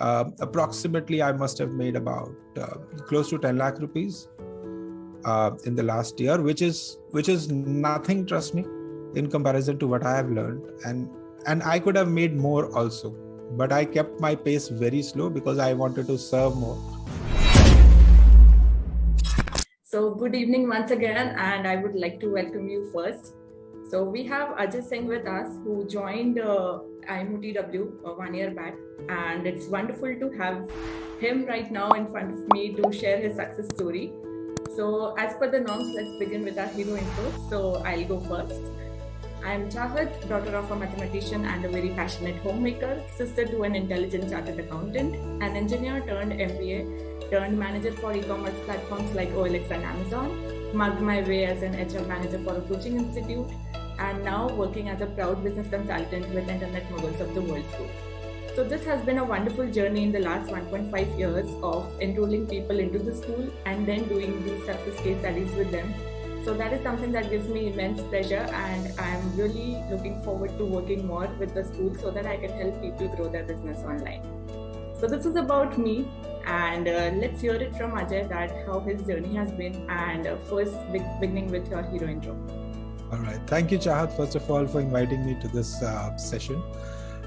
Approximately, I must have made about close to 10 lakh rupees in the last year, which is nothing, trust me, in comparison to what I have learned. And I could have made more also, but I kept my pace very slow because I wanted to serve more. So good evening once again, and I would like to welcome you first. So we have Ajay Singh with us, who joined IMOTW 1 year back, and it's wonderful to have him right now in front of me to share his success story. So as per the norms, let's begin with our hero intro. So I'll go first. I'm Chahat, daughter of a mathematician and a very passionate homemaker, sister to an intelligent chartered accountant, an engineer turned MBA, turned manager for e-commerce platforms like OLX and Amazon, mugged my way as an HR manager for a coaching institute, and now working as a proud business consultant with Internet Moguls of the World Group. So this has been a wonderful journey in the last 1.5 years of enrolling people into the school and then doing these success case studies with them. So that is something that gives me immense pleasure, and I'm really looking forward to working more with the school so that I can help people grow their business online. So this is about me, and let's hear it from Ajay that how his journey has been, and first beginning with your hero intro. All right. Thank you, Chahat, first of all, for inviting me to this session.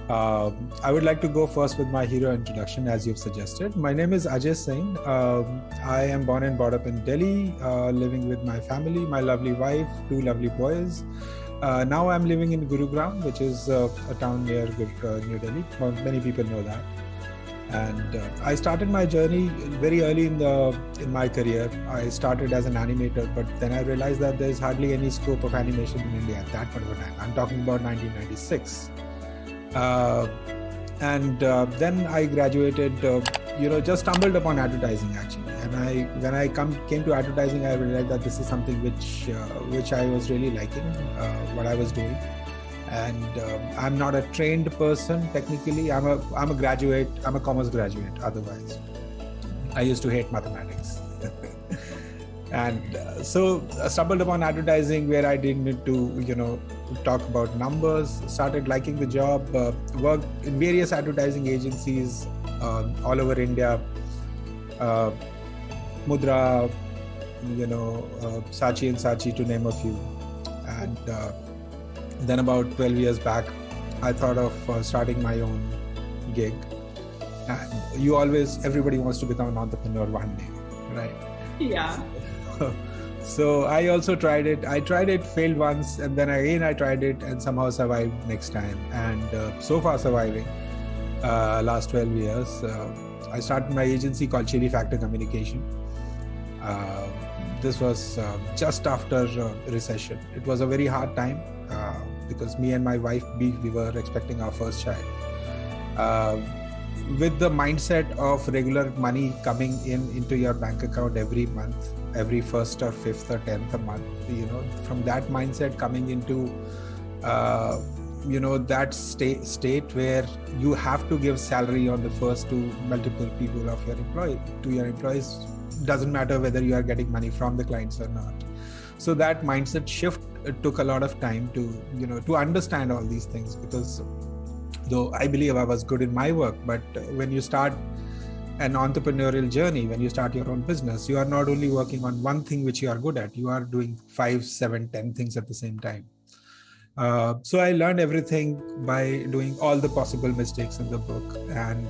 I would like to go first with my hero introduction, as you've suggested. My name is Ajay Singh. I am born and brought up in Delhi, living with my family, my lovely wife, 2 lovely boys. Now I'm living in Gurugram, which is a town near New Delhi. Well, many people know that. And I started my journey very early in my career. I started as an animator, but then I realized that there's hardly any scope of animation in India at that point of time. I'm talking about 1996. Then I graduated, just stumbled upon advertising actually. And when I came to advertising, I realized that this is something which I was really liking, what I was doing. And I'm not a trained person technically. I'm a graduate. I'm a commerce graduate. Otherwise, I used to hate mathematics. And so I stumbled upon advertising, where I didn't need to, talk about numbers, started liking the job, worked in various advertising agencies all over India, Mudra, Saatchi and Saatchi, to name a few. And then about 12 years back, I thought of starting my own gig. And everybody wants to become an entrepreneur one day, right? Yeah. So I also tried it. I tried it, failed once, and then again I tried it and somehow survived next time. And so far surviving last 12 years. I started my agency called Chili Factor Communication. This was just after recession. It was a very hard time because me and my wife, we were expecting our first child. With the mindset of regular money coming into your bank account every month, every 1st or 5th or 10th a month, from that mindset coming into, that state where you have to give salary on the first to multiple people of your employees, doesn't matter whether you are getting money from the clients or not. So that mindset shift took a lot of time to understand all these things, because though I believe I was good in my work, but when you start an entrepreneurial journey, when you start your own business, you are not only working on one thing which you are good at, you are doing 5, 7, 10 things at the same time. So I learned everything by doing all the possible mistakes in the book, and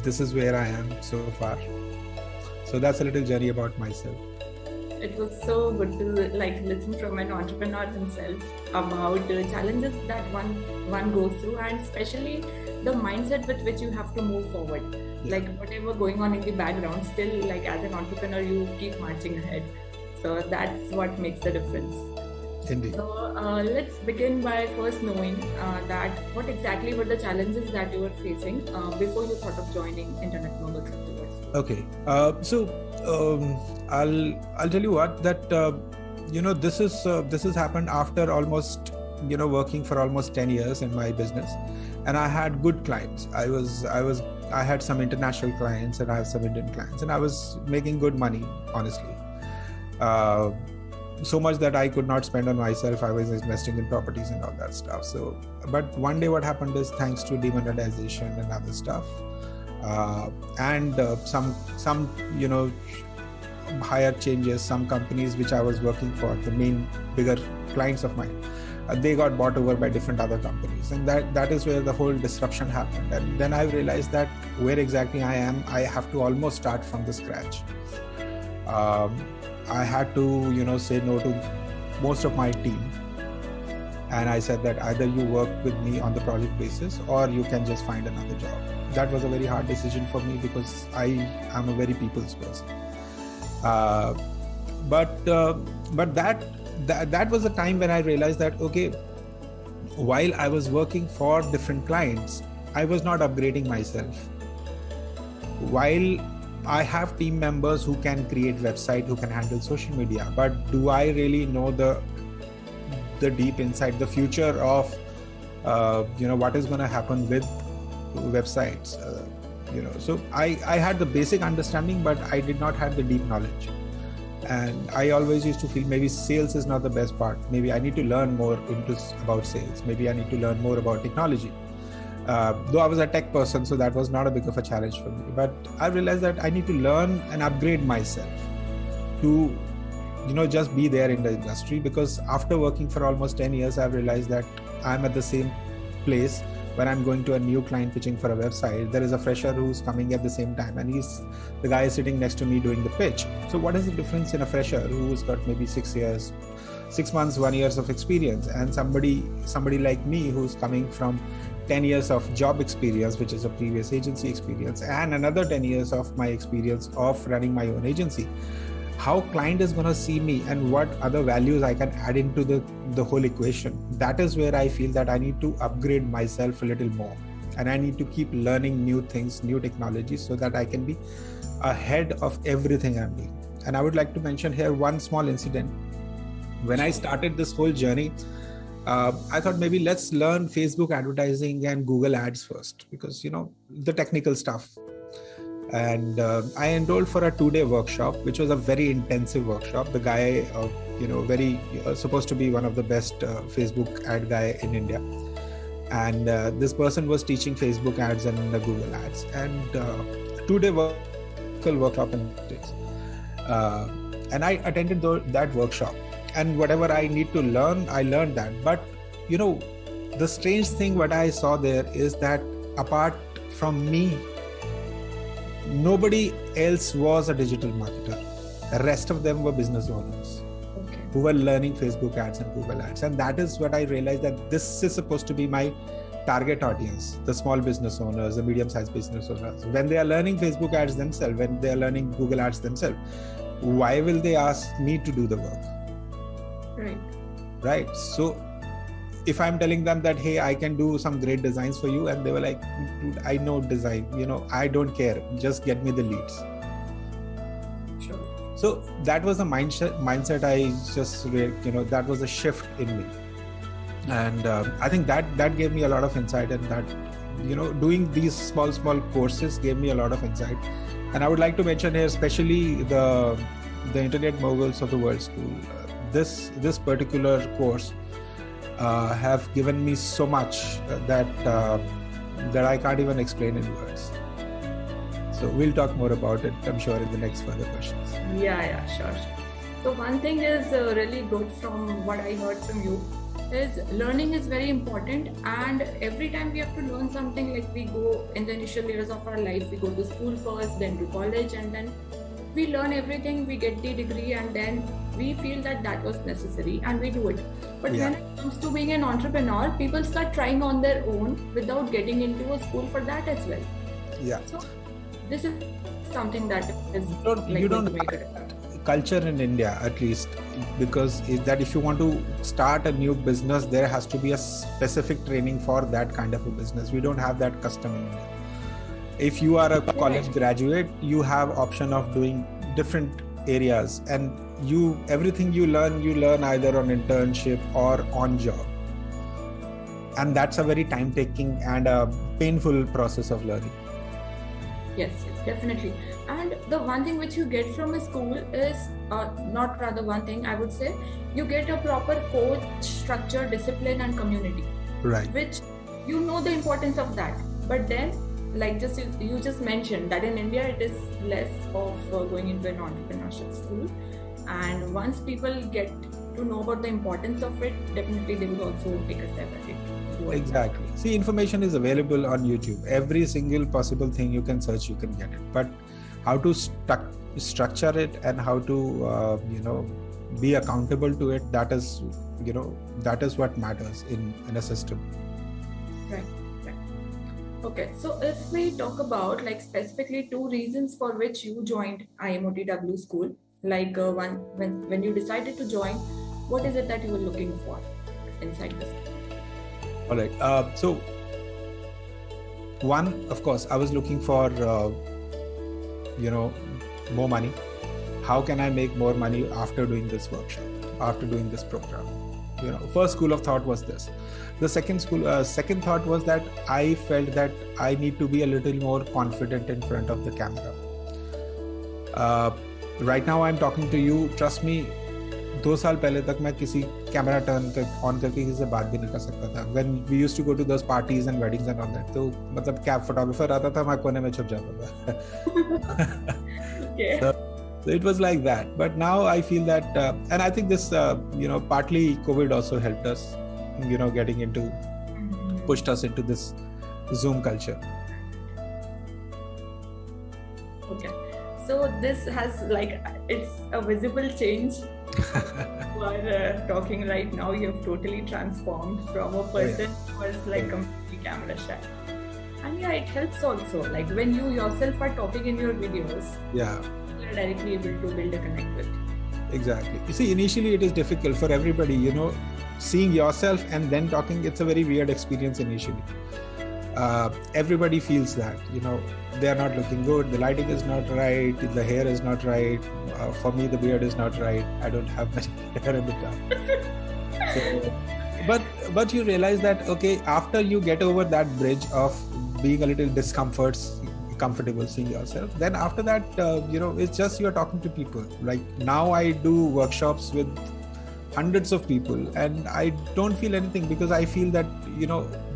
this is where I am so far. So that's a little journey about myself. It was so good to listen from an entrepreneur himself about the challenges that one goes through, and especially the mindset with which you have to move forward. Yeah. Like whatever going on in the background, still as an entrepreneur, you keep marching ahead. So that's what makes the difference. Indeed. So let's begin by first knowing that what exactly were the challenges that you were facing before you thought of joining Internet Moguls of the World. Okay. I'll tell you what, that this has happened after almost working for almost 10 years in my business, and I had good clients. I had some international clients and I have some Indian clients, and I was making good money, honestly. So much that I could not spend on myself. I was investing in properties and all that stuff. But one day what happened is, thanks to demonetization and other stuff, and some higher changes. Some companies which I was working for, the main bigger clients of mine, they got bought over by different other companies, and that is where the whole disruption happened. And then I realized that where exactly I am, I have to almost start from the scratch. I had to say no to most of my team, and I said that either you work with me on the project basis or you can just find another job. That was a very hard decision for me because I am a very people's person. But that was the time when I realized that, okay, while I was working for different clients, I was not upgrading myself. While I have team members who can create website, who can handle social media, but do I really know the deep inside, the future of what is going to happen with websites? So I had the basic understanding, but I did not have the deep knowledge. And I always used to feel maybe sales is not the best part. Maybe I need to learn more about sales. Maybe I need to learn more about technology. Though I was a tech person, so that was not a big of a challenge for me. But I realized that I need to learn and upgrade myself to, just be there in the industry. Because after working for almost 10 years, I've realized that I'm at the same place. When I'm going to a new client pitching for a website, there is a fresher who's coming at the same time, and the guy is sitting next to me doing the pitch. So what is the difference in a fresher who's got maybe 6 months, 1 year of experience, and somebody like me who's coming from 10 years of job experience, which is a previous agency experience, and another 10 years of my experience of running my own agency? How client is going to see me and what other values I can add into the whole equation. That is where I feel that I need to upgrade myself a little more, and I need to keep learning new things, new technologies, so that I can be ahead of everything I'm doing. And I would like to mention here one small incident. When I started this whole journey, I thought maybe let's learn Facebook advertising and Google ads first, because the technical stuff. And I enrolled for a 2-day workshop, which was a very intensive workshop. The guy, supposed to be one of the best Facebook ad guy in India. And this person was teaching Facebook ads and Google ads. And 2-day workshop in days. And I attended that workshop. And whatever I need to learn, I learned that. But, the strange thing what I saw there is that apart from me, nobody else was a digital marketer. The rest of them were business owners who were learning Facebook ads and Google ads. And that is what I realized, that this is supposed to be my target audience, the small business owners, the medium-sized business owners. When they are learning Facebook ads themselves, when they are learning Google ads themselves, why will they ask me to do the work? Right. So if I'm telling them that, hey, I can do some great designs for you, and they were like, dude, I know design, I don't care, just get me the leads. Sure. So that was the mindset I just that was a shift in me. And I think that gave me a lot of insight, and that, doing these small courses gave me a lot of insight. And I would like to mention here, especially the Internet Moguls of the World School, this particular course have given me so much that I can't even explain in words. So we'll talk more about it, I'm sure, in the next further questions. Yeah, sure. So one thing is really good from what I heard from you is learning is very important, and every time we have to learn something, like we go in the initial years of our life, we go to school first, then to college, and then we learn everything, we get the degree, and then we feel that was necessary and we do it. But when it comes to being an entrepreneur, people start trying on their own without getting into a school for that as well. Yeah. So this is something that is you don't culture in India, at least, because if you want to start a new business, there has to be a specific training for that kind of a business. We don't have that custom in India. If you are a college graduate, you have option of doing different areas, and everything you learn either on internship or on job, and that's a very time-taking and a painful process of learning. Yes, definitely. And the one thing which you get from a school is not rather one thing, I would say, you get a proper coach, structure, discipline, and community. Right. Which the importance of that, but then like you just mentioned that in India it is less of going into an entrepreneurship school, and once people get to know about the importance of it, definitely they will also take a step at it. Exactly. See, information is available on YouTube. Every single possible thing you can search, you can get it. But how to structure it and how to be accountable to it, that is what matters in a system. Right. Okay, so if we talk about like specifically 2 reasons for which you joined IMOTW school, like when you decided to join, what is it that you were looking for inside this? All right. So one, of course, I was looking for more money. How can I make more money after doing this workshop, after doing this program? First school of thought was this. The second second thought was that I felt that I need to be a little more confident in front of the camera. Right now I'm talking to you. Trust me, 2 साल पहले तक मैं किसी camera on करके किसी से बात भी नहीं कर सकता था. When we used to go to those parties and weddings and all that, तो मतलब क्या फोटोग्राफर आता था, मैं कोने में छुप जाता था. Okay. So it was like that. But now I feel that, and I think this, partly COVID also helped us, getting into, pushed us into this Zoom culture. Okay. So this has it's a visible change. You are talking right now, you have totally transformed from a person who was completely camera shy. And it helps also, when you yourself are talking in your videos, you're directly able to build a connect with. Exactly. You see, initially it is difficult for everybody, seeing yourself and then talking, it's a very weird experience initially. Everybody feels that, they are not looking good, the lighting is not right, the hair is not right. For me, the beard is not right. I don't have much hair in the top. So, but you realize that, okay, after you get over that bridge of being a little comfortable seeing yourself, then after that, it's just you're talking to people. Like now I do workshops with hundreds of people and I don't feel anything because I feel that,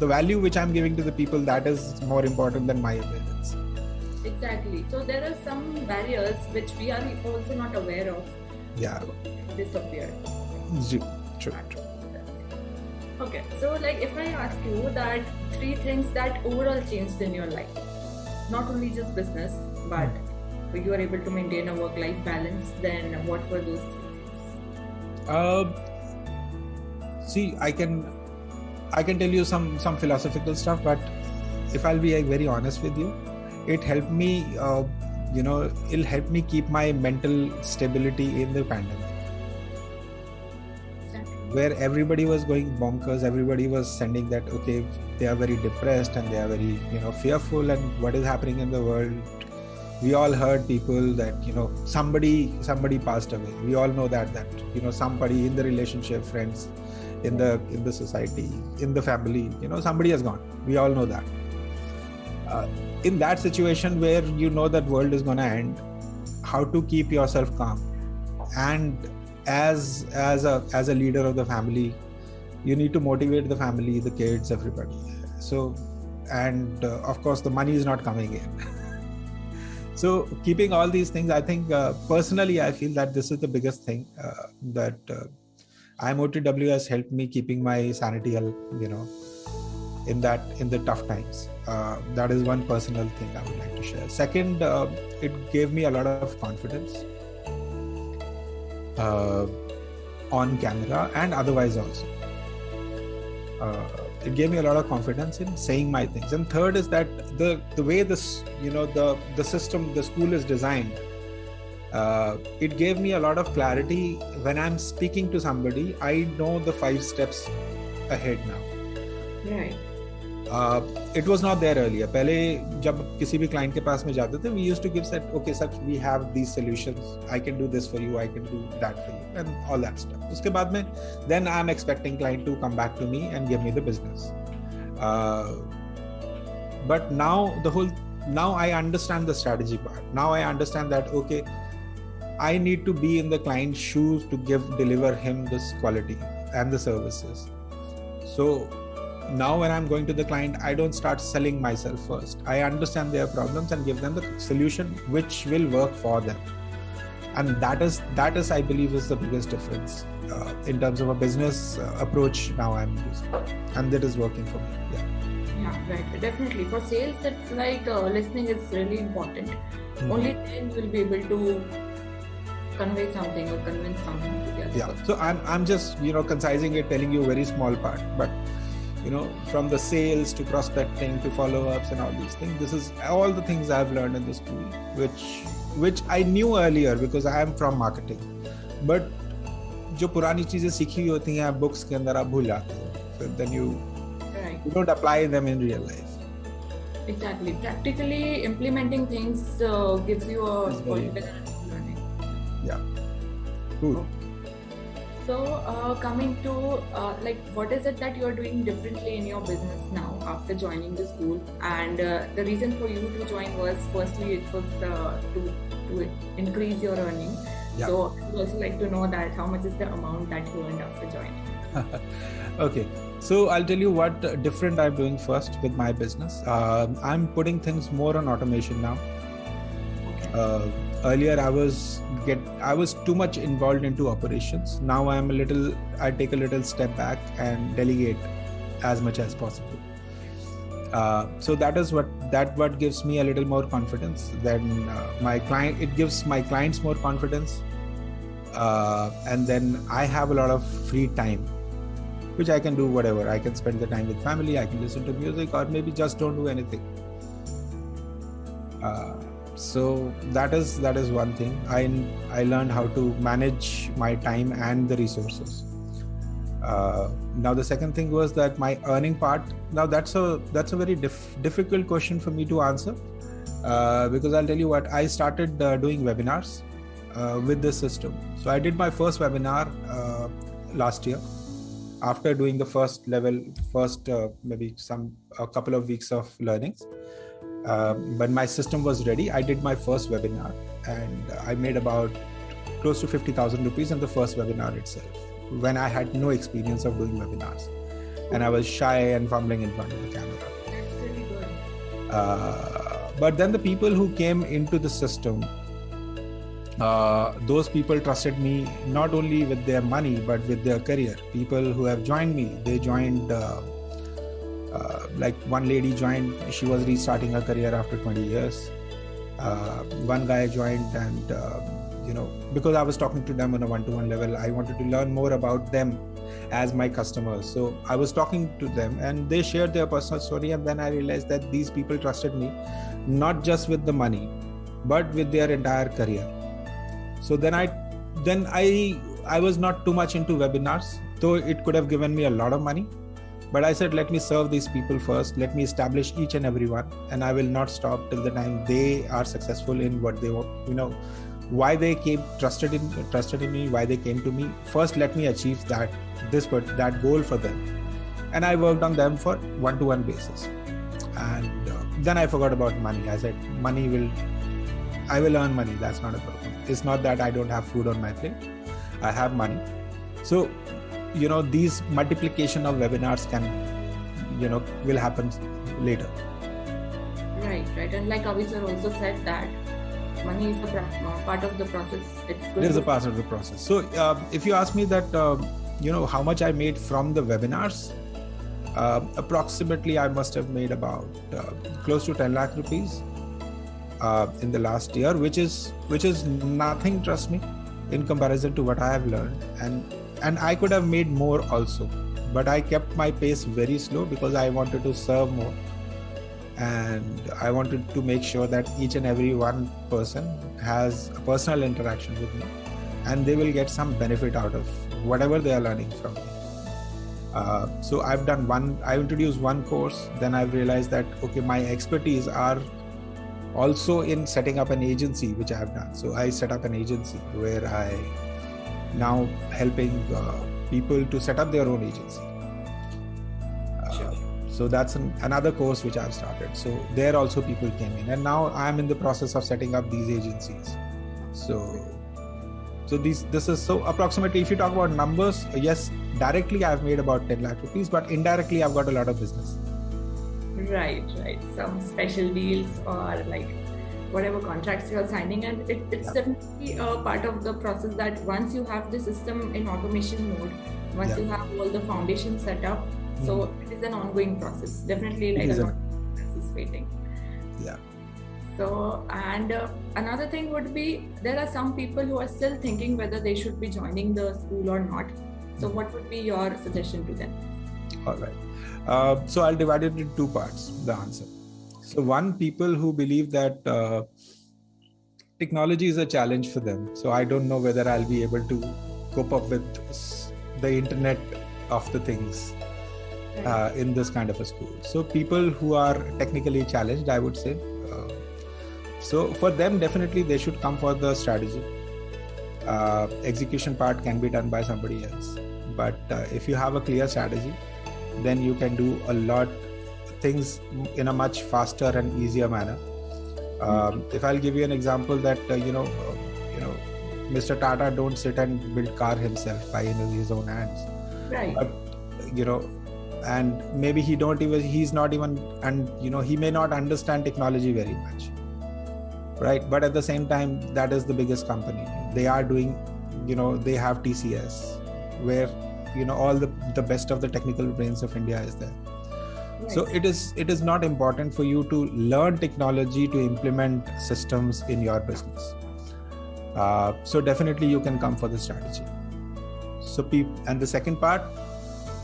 the value which I'm giving to the people, that is more important than my appearance. Exactly. So there are some barriers which we are also not aware of. Yeah. Disappear. True. Okay. So if I ask you that 3 things that overall changed in your life, not only just business, but you are able to maintain a work-life balance, then what were those 3 things? See, I can tell you some philosophical stuff, but if I'll be very honest with you, it helped me, it'll help me keep my mental stability in the pandemic. Where everybody was going bonkers, everybody was sending that, okay, they are very depressed and they are very, fearful and what is happening in the world. We all heard people that, somebody passed away. We all know that, somebody in the relationship, friends, in the society, in the family, somebody has gone. We all know that. In that situation where that world is going to end, how to keep yourself calm. And as a leader of the family, you need to motivate the family, the kids, everybody. So, and of course, the money is not coming in. So keeping all these things, I think personally, I feel that this is the biggest thing that IMOTW has helped me keeping my sanity, in the tough times. That is one personal thing I would like to share. Second, it gave me a lot of confidence on camera and otherwise also. It gave me a lot of confidence in saying my things. And third is that the way this, the system, the school is designed, it gave me a lot of clarity. When I'm speaking to somebody, I know the 5 steps ahead now. Right. It was not there earlier. पहले जब किसी भी client के पास में जाते थे, we used to give that, okay sir, we have these solutions. I can do this for you, I can do that for you, and all that stuff. उसके बाद में, then I'm expecting client to come back to me and give me the business. But now I understand the strategy part. Now I understand that, okay, I need to be in the client's shoes to deliver him this quality and the services. So now when I'm going to the client, I don't start selling myself first. I understand their problems and give them the solution which will work for them. And that is I believe is the biggest difference in terms of a business approach now I'm using, and that is working for me. Yeah, right. Definitely. For sales, it's like listening is really important. Only then you'll be able to convey something or convince something to the other person. So I'm just concising it, telling you a very small part, but from the sales to prospecting to follow-ups and all these things, this is all the things I've learned in the school, which I knew earlier because I am from marketing, but जो पुरानी चीजें सीखी होती हैं books के अंदर आप भूल जाते हो, so then you don't apply them in real life. Exactly. Practically implementing things gives you a better learning. Yeah. Cool. So coming to what is it that you are doing differently in your business now after joining the school? And the reason for you to join was, firstly, it was to increase your earning. Yeah. So I would also like to know that how much is the amount that you earned after joining? Okay. So I'll tell you what different I'm doing first with my business. I'm putting things more on automation now. Okay. Earlier I was too much involved into operations. Now I take a little step back and delegate as much as possible. So that is what gives me a little more confidence than my client. It gives my clients more confidence, and then I have a lot of free time, which I can do whatever. I can spend the time with family. I can listen to music, or maybe just don't do anything. So that is one thing. I learned how to manage my time and the resources. Now the second thing was that my earning part. Now that's a very difficult question for me to answer, because I'll tell you what, I started doing webinars with this system. So I did my first webinar last year after doing the first maybe a couple of weeks of learnings. But my system was ready. I did my first webinar and I made about close to 50,000 rupees in the first webinar itself, when I had no experience of doing webinars and I was shy and fumbling in front of the camera. That's really good. But then the people who came into the system, those people trusted me not only with their money but with their career. People who have joined me, they joined like one lady joined, she was restarting her career after 20 years. One guy joined and because I was talking to them on a one-to-one level, I wanted to learn more about them as my customers. So I was talking to them and they shared their personal story, and then I realized that these people trusted me not just with the money but with their entire career. So then I was not too much into webinars, though it could have given me a lot of money. But I said, let me serve these people first. Let me establish each and every one, and I will not stop till the time they are successful in what they want. Why they trusted in me, why they came to me. First, let me achieve that goal for them, and I worked on them for one-to-one basis. And then I forgot about money. I said, I will earn money. That's not a problem. It's not that I don't have food on my plate. I have money. So these multiplication of webinars will happen later. Right. And like Avi sir also said that money is a part of the process. It is a part of the process. So if you ask me that, how much I made from the webinars, approximately I must have made about close to 10 lakh rupees in the last year, which is nothing, trust me, in comparison to what I have learned. And I could have made more also, but I kept my pace very slow because I wanted to serve more. And I wanted to make sure that each and every one person has a personal interaction with me and they will get some benefit out of whatever they are learning from me. So I introduced one course, then I've realized that, okay, my expertise are also in setting up an agency, which I have done. So I set up an agency where I now helping people to set up their own agency. So that's another course which I've started. So there also people came in, and now I'm in the process of setting up these agencies. So So this is so approximately, if you talk about numbers, yes, directly I've made about 10 lakh rupees, but indirectly I've got a lot of business. Right. Some special deals or like whatever contracts you're signing, and it's definitely a part of the process that once you have the system in automation mode, once you have all the foundation set up, so it is an ongoing process. Definitely like a lot of process waiting. Yeah. So, and another thing would be, there are some people who are still thinking whether they should be joining the school or not. So what would be your suggestion to them? All right. So I'll divide it into two parts, the answer. So one, people who believe that technology is a challenge for them. So I don't know whether I'll be able to cope up with the internet of the things in this kind of a school. So people who are technically challenged, I would say. So for them, definitely they should come for the strategy. Execution part can be done by somebody else. But if you have a clear strategy, then you can do a lot things in a much faster and easier manner. If I'll give you an example that Mr. Tata don't sit and build car himself by his own hands. Right. But, and maybe he may not understand technology very much. Right. But at the same time, that is the biggest company. They are doing, they have TCS, where, all the best of the technical brains of India is there. Right. So it is not important for you to learn technology to implement systems in your business. So definitely you can come for the strategy. So and the second part,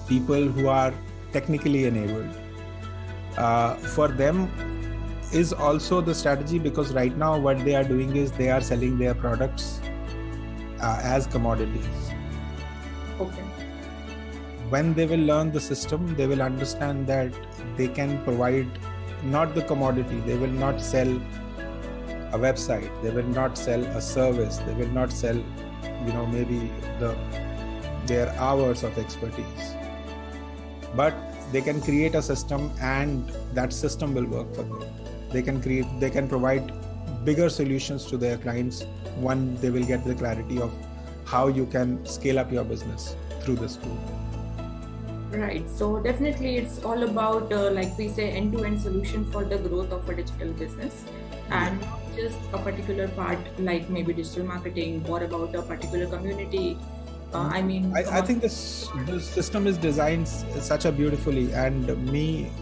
people who are technically enabled, for them is also the strategy, because right now what they are doing is they are selling their products as commodities. Okay. When they will learn the system, they will understand that they can provide not the commodity. They will not sell a website. They will not sell a service. They will not sell, maybe their hours of expertise. But they can create a system, and that system will work for them. They can provide bigger solutions to their clients when they will get the clarity of how you can scale up your business through this tool. Right. So definitely it's all about, like we say, end-to-end solution for the growth of a digital business, and not just a particular part like maybe digital marketing or about a particular community. I think this system is designed such a beautifully, and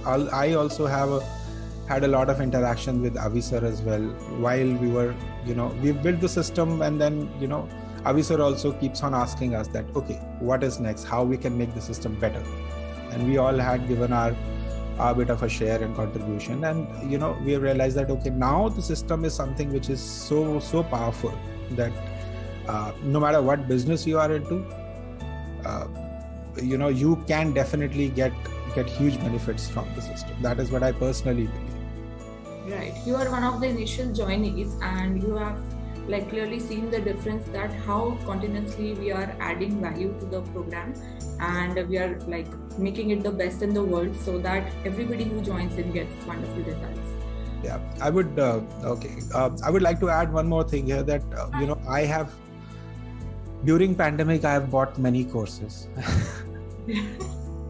I also had a lot of interaction with Avi sir as well while we were, we built the system, and then, Avi sir also keeps on asking us that, okay, what is next? How we can make the system better? And we all had given our bit of a share and contribution, and, we have realized that, okay, now the system is something which is so powerful that no matter what business you are into, you can definitely get huge benefits from the system. That is what I personally believe. Right. You are one of the initial joinees, and you have clearly seen the difference, that how continuously we are adding value to the program, and we are making it the best in the world, so that everybody who joins in gets wonderful results. Yeah, I would I would like to add one more thing here, that during pandemic I have bought many courses.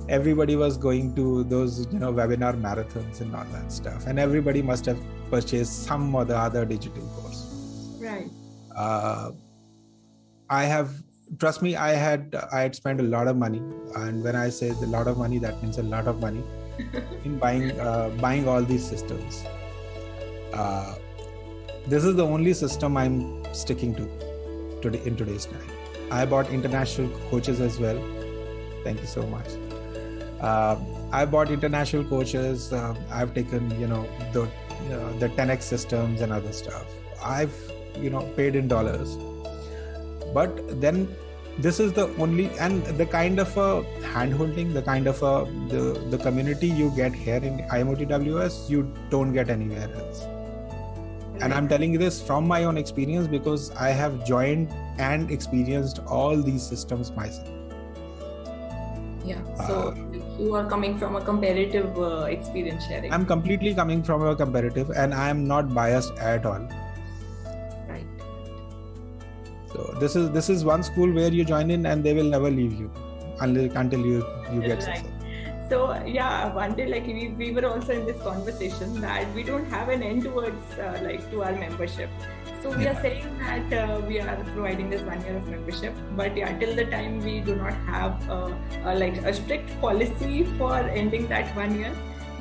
Everybody was going to those webinar marathons and all that stuff, and everybody must have purchased some or the other digital course. Right. Trust me, I had spent a lot of money, and when I say a lot of money, that means a lot of money in buying all these systems. This is the only system I'm sticking to in today's time. I bought international coaches as well. Thank you so much. I bought international coaches. I've taken the 10x systems and other stuff. I've paid in dollars. But then this is the only, and the kind of hand-holding, the kind of the community you get here in IMOTWS, you don't get anywhere else. And I'm telling you this from my own experience, because I have joined and experienced all these systems myself. Yeah. So you are coming from a comparative experience sharing. I'm completely coming from a comparative, and I am not biased at all. Right. So this is one school where you join in and they will never leave you until you get success. So yeah, one day like we were also in this conversation that we don't have an end towards like to our membership. So we are saying that we are providing this 1 year of membership, but yeah, till the time we do not have like a strict policy for ending that 1 year,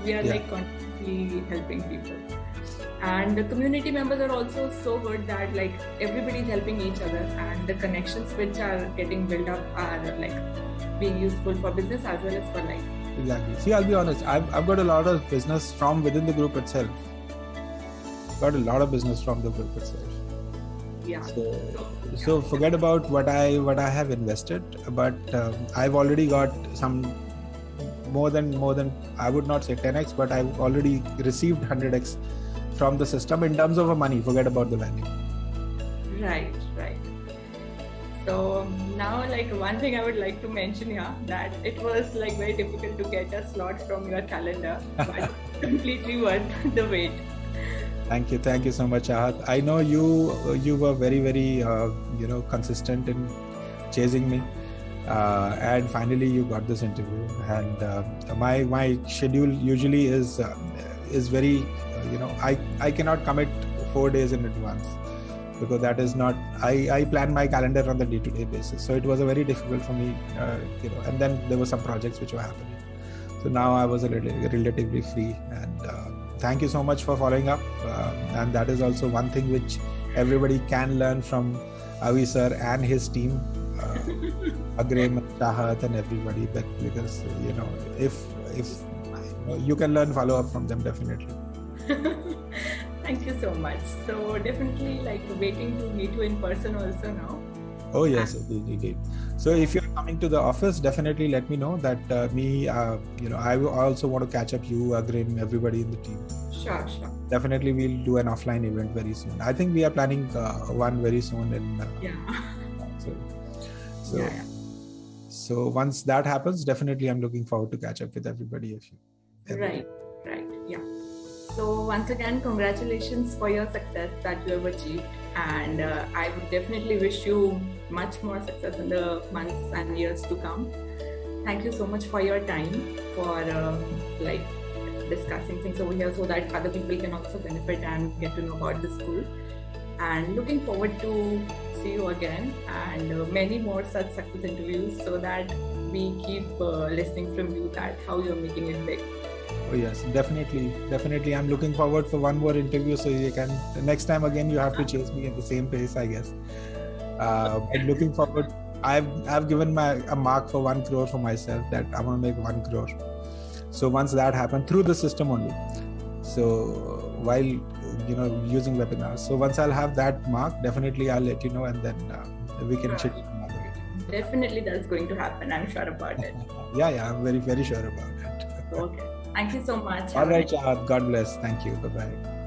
we are like constantly helping people. And the community members are also so good that like everybody is helping each other, and the connections which are getting built up are like being useful for business as well as for life. Exactly. See, I'll be honest, I've got a lot of business from within the group itself. Got a lot of business from the group itself. Yeah. So forget about what I have invested, but I've already got some more than I would not say 10x, but I've already received 100x from the system in terms of money. Forget about the value. Right. So now, like one thing I would like to mention here, that it was like very difficult to get a slot from your calendar, but completely worth the wait. Thank you so much, Ahat. I know you were very consistent in chasing me, and finally you got this interview. And my schedule usually is very I cannot commit 4 days in advance, because that is not, I plan my calendar on the day-to-day basis. So it was a very difficult for me, and then there were some projects which were happening. So now I was relatively free, and thank you so much for following up. And that is also one thing which everybody can learn from Avi sir and his team, Agrem, Chahat and everybody, because if you can learn follow-up from them, definitely. Thank you so much. So definitely like waiting to meet you in person also now. Oh yes, indeed. So if you're coming to the office, definitely let me know that I also want to catch up you, Agrem, everybody in the team. Sure. Definitely we'll do an offline event very soon. I think we are planning one very soon So once that happens, definitely I'm looking forward to catch up with everybody. Right. Yeah. So once again, congratulations for your success that you have achieved, and I would definitely wish you much more success in the months and years to come. Thank you so much for your time, for like discussing things over here so that other people can also benefit and get to know about the school. And looking forward to see you again and many more such success interviews, so that we keep listening from you that how you're making it big. Oh yes, definitely. I'm looking forward for one more interview, so you can next time again you have to chase me at the same pace, I guess. I'm looking forward. I've given a mark for 1 crore for myself, that I want to make 1 crore. So once that happens through the system only, so while using webinars, so once I'll have that mark, definitely I'll let you know, and then we can chit another way. Definitely that's going to happen. I'm sure about it. Yeah, I'm very sure about it. Okay. Thank you so much. All right, Chahat. God bless. Thank you. Bye-bye.